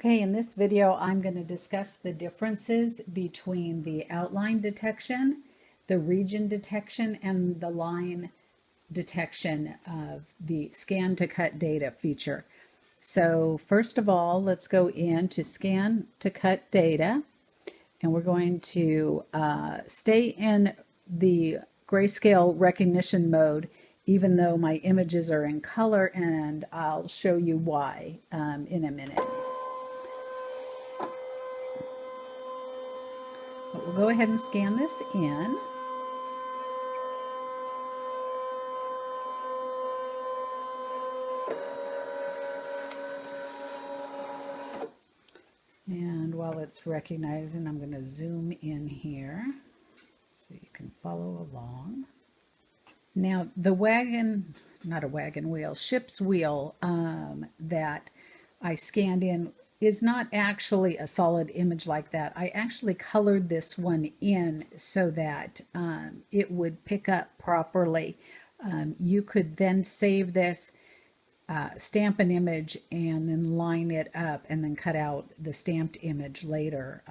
Okay, in this video, I'm going to discuss the differences between the outline detection, the region detection, and the line detection of the scan to cut data feature. So first of all, let's go into scan to cut data, and we're going to stay in the grayscale recognition mode, even though my images are in color, and I'll show you why in a minute. But we'll go ahead and scan this in. And while it's recognizing, I'm going to zoom in here so you can follow along. Now, the wagon, not a wagon wheel, ship's wheel that I scanned in is not actually a solid image like that. I actually colored this one in so that it would pick up properly. You could then save this, stamp an image, and then line it up and then cut out the stamped image later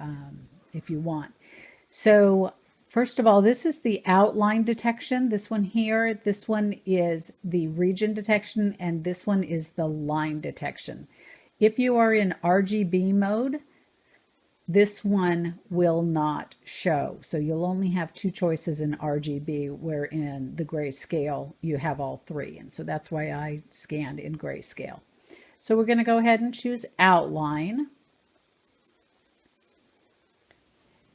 if you want. So first of all, this is the outline detection. This one here, this one is the region detection, and this one is the line detection. If you are in RGB mode, this one will not show. So you'll only have two choices in RGB, where in the grayscale you have all three. And so that's why I scanned in grayscale. So we're going to go ahead and choose outline.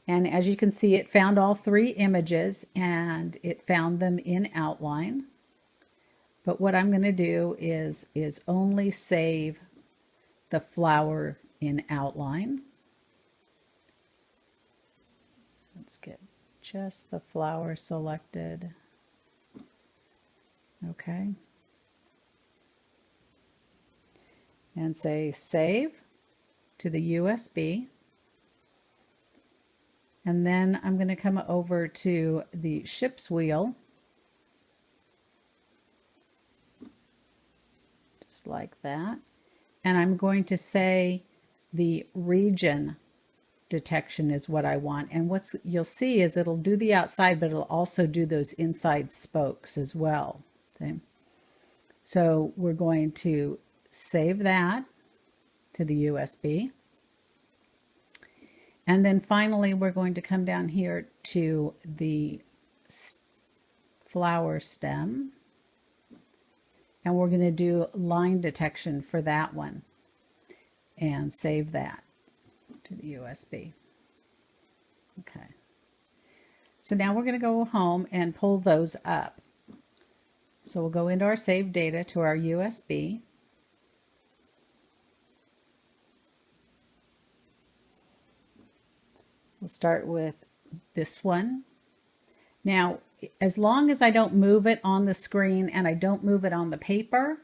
And as you can see, it found all three images and it found them in outline. But what I'm going to do is only save the flower in outline. Let's get just the flower selected. Okay. And say save to the USB. And then I'm going to come over to the ship's wheel. Just like that. And I'm going to say the region detection is what I want. And what you'll see is it'll do the outside, but it'll also do those inside spokes as well. See? So we're going to save that to the USB. And then finally, we're going to come down here to the flower stem. And we're going to do line detection for that one and save that to the USB. Okay. So now we're going to go home and pull those up. So we'll go into our saved data to our USB. We'll start with this one. Now, as long as I don't move it on the screen and I don't move it on the paper,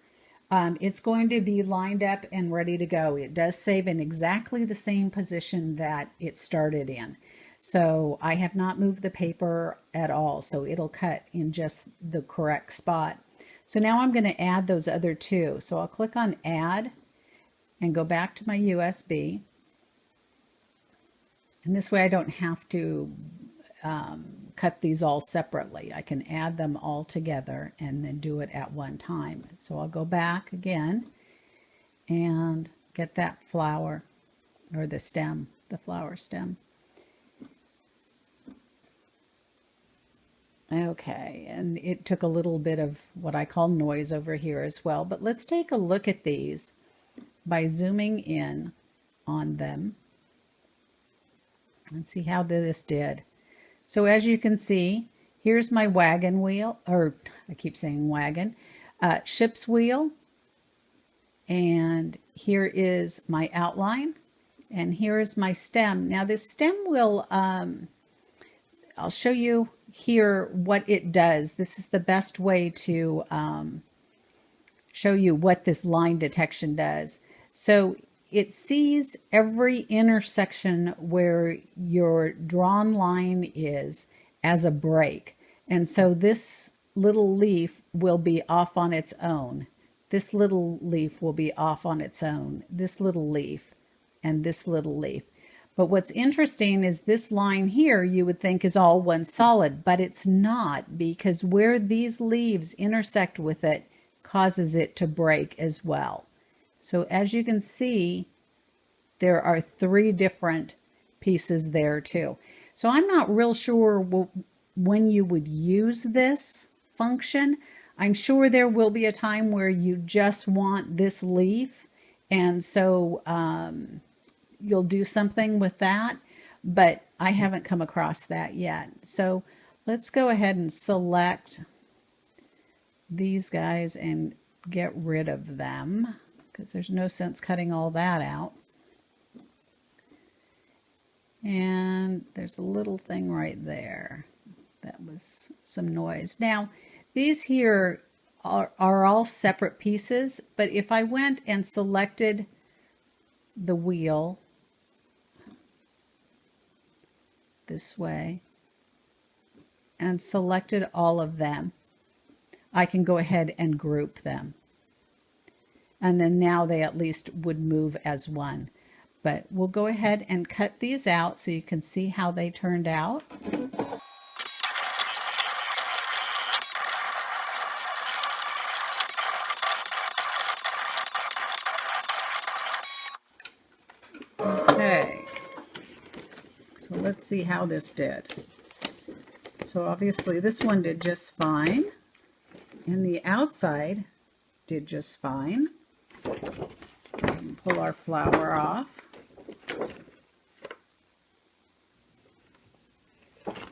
it's going to be lined up and ready to go. It does save in exactly the same position that it started in. So I have not moved the paper at all, so it'll cut in just the correct spot. So now I'm going to add those other two. So I'll click on Add and go back to my USB. And this way I don't have to cut these all separately. I can add them all together and then do it at one time. So I'll go back again and get that flower, or the stem, the flower stem. Okay, and it took a little bit of what I call noise over here as well, but let's take a look at these by zooming in on them and see how this did. So as you can see, here's my wagon wheel, or I keep saying wagon, ship's wheel, and here is my outline, and here is my stem. Now this stem will, I'll show you here what it does. This is the best way to show you what this line detection does. So it sees every intersection where your drawn line is as a break. And so this little leaf will be off on its own. This little leaf will be off on its own. This little leaf and this little leaf. But what's interesting is this line here you would think is all one solid, but it's not, because where these leaves intersect with it causes it to break as well. So as you can see, there are 3 different pieces there too. So I'm not real sure when you would use this function. I'm sure there will be a time where you just want this leaf, and so you'll do something with that, but I haven't come across that yet. So let's go ahead and select these guys and get rid of them, because there's no sense cutting all that out. And there's a little thing right there. That was some noise. Now, these here are all separate pieces, but if I went and selected the wheel this way and selected all of them, I can go ahead and group them. And then now they at least would move as one. But we'll go ahead and cut these out so you can see how they turned out. Okay, so let's see how this did. So obviously this one did just fine, and the outside did just fine. Pull our flower off.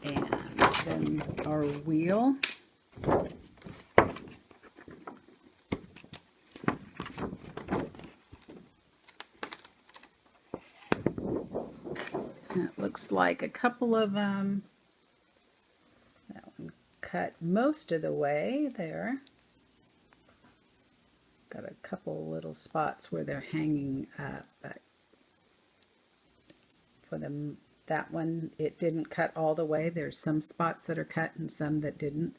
And then our wheel. And it looks like a couple of them. That one cut most of the way there. Got a couple little spots where they're hanging up, but for them, that one, it didn't cut all the way. There's some spots that are cut and some that didn't.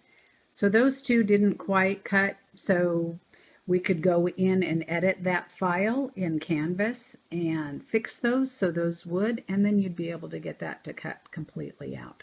So those 2 didn't quite cut, so we could go in and edit that file in Canvas and fix those so those would, and then you'd be able to get that to cut completely out.